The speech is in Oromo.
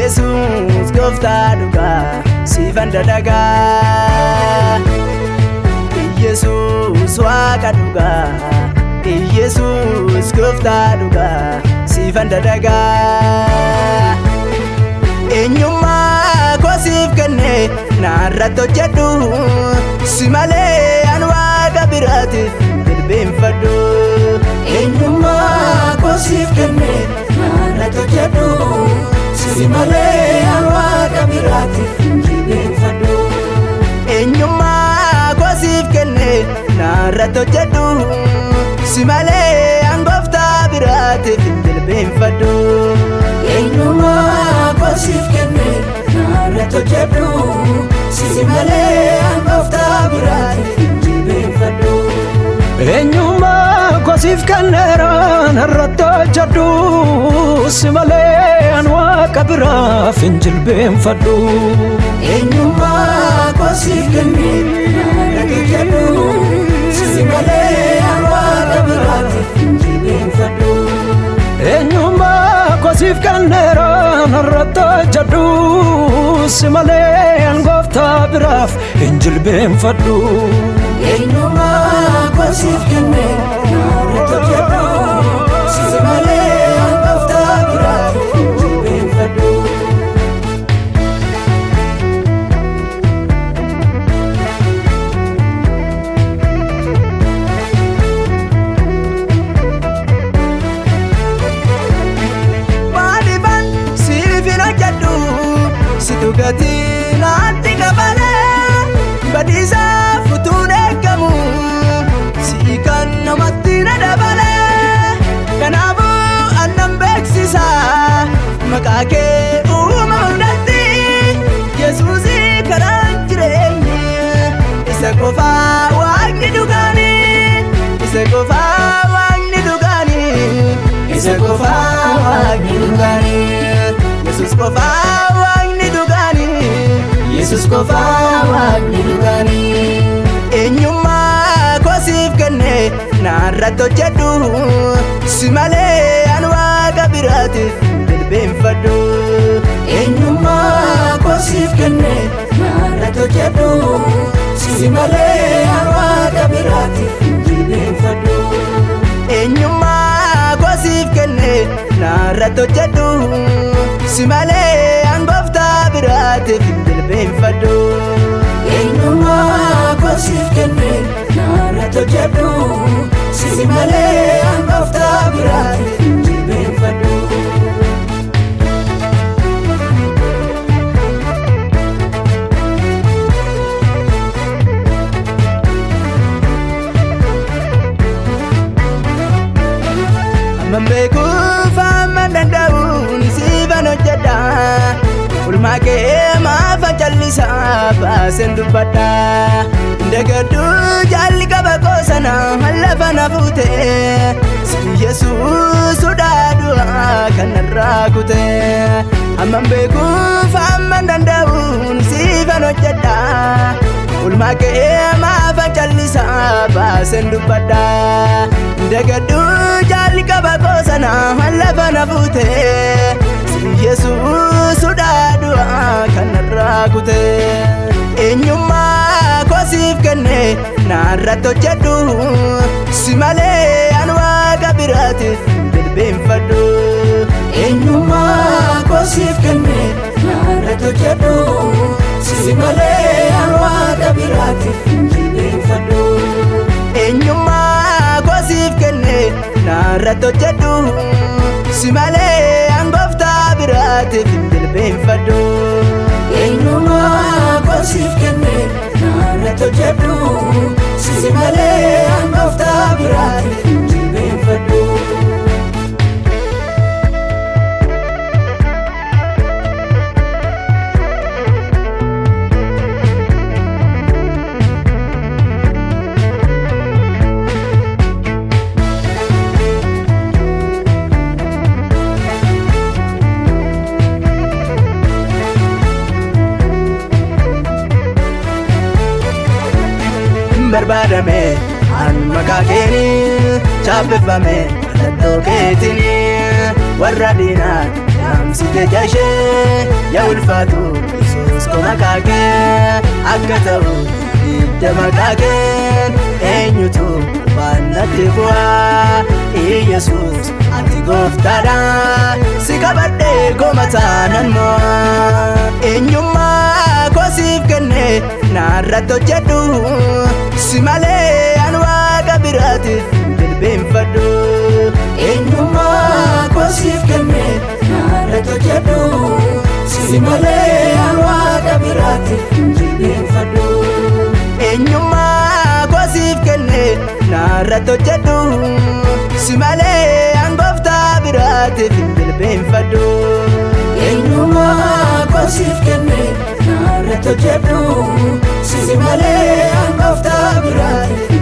Yesus gooftaa dhugaa siifan dalagaa. Yesus waaqa dhugaa, Yesus gooftaa dhugaa siifan dalagaa. Eenyummaa koo siif kenne naarratti hojjedhu, si malee an waaqa biraatiif jilbeenfadhu. Eenyummaa koo siif kenne naarratti hojjedhu, si malee an waaqa biraatiif jilbeenfadhu. Eenyummaa koo siif kenne naarratti hojjedhu, si malee an gooftaa biraatiif jilbeenfadhu. Eenyummaa koo siif kenne naarratti hojjedhu, si malee an gooftaa biraatiif jilbeenfadhu. Eenyummaa koo siif kenneera naarratti hojjedhu, si malee an waaqa biraaf hin jilbeenfadhu. Eenyummaa koo siif kenne naarratti hojjedhu, si malee an waaqa biraatiif hin jilbeenfadhu. Eenyummaa koo siif kenneera naarratti hojjedhu, si malee an gooftaa biraaf hin jilbeenfadhu. Eenyummaa koo siif kenne naarratti hojjedhu, si malee an gooftaa biraatiif hin jilbeenfadhu. Maaliifan siifin hojjedhu, situ gatii naatti qabalee, badiisaaf utuun eeggamu si'i kan namatti na dabalee. Kanaafuu annan beeksisa maqaa kee uumama hundatti, Yesuusii karaan jireenyi, isa qofaa waaqni dhugaanii, isa qofaa waaqni dhugaanii, isa qofaa waaqni dhugaanii, Yesus qofaa waaqni dhugaanii, Yesus qofaa waaqni dhugaanii. Eenyummaa koo siif kenne naarratti hojjedhu, si malee an waaqa biraatiif jilbeenfadhu. Eenyummaa koo siif kenne naarratti hojjedhu, si malee an waaqa biraatiif hin jilbeenfadhu. Eenyummaa koo siif kenne naarratti hojjedhu, si malee an gooftaa biraatiif jilbeenfadhu. Eenyummaa koo siif kenne naarratti hojjedhu, si malee an gooftaa biraatiif hin jilbeenfadhu. Amman beekuuf amman danda'uun siifan hojjedha, ulmaa kee maafa callisaa baaseen dubbadha. Dagaddu jaalli qaba koo sana lafa na fuute, si Yesuus sodaadhu'a kan narraa kute. Amman beekuuf amman danda'uun siifan hojjedha, ulmaa kee maafa callisaa baaseen dubbadha. Dagaddu jaalli qaba koo sana lafa na fuute, si Yesuus sodaadhu'a kan narraa kute. Eenyummaa koo siif kenne naarratti hojjedhu, si malee an waaqa biraatiif jilbeenfadhu. Eenyummaa koo siif kenne naarratti hojjedhu, si malee an waaqa biraatiif hin jilbeenfadhu. Eenyummaa koo siif kenne naarratti hojjedhu, si malee an gooftaa biraatiif jilbeenfadhu. Eenyummaa koo siif kenne naarratti hojjedhu, si malee an gooftaa biraatiif hin jilbeenfadhu. barbaadame an maqaa keetiin chaappeffame mallattoo keetiin warra diinaa Tumsite jashe ya ulfatu Yesus ko makake Akkatau Ide makake Enyutu Wanati bu'a Yesus ati goftadha Sikabadhe gomatanan mo Enyumma kosif kenne Narrato jedhu Si malee an waaqa biraatiif jilbeenfadhu Enyumma kosif kenne Narrato jedhu Si malee an waaqa biraatiif jilbeenfadhu Enyumma kosif kenne Narrato jedhu Si malee an gooftaa biraatiif jilbeenfadhu Enyumma kosif kenne Narrato jedhu Si malee an gooftaa biraatiif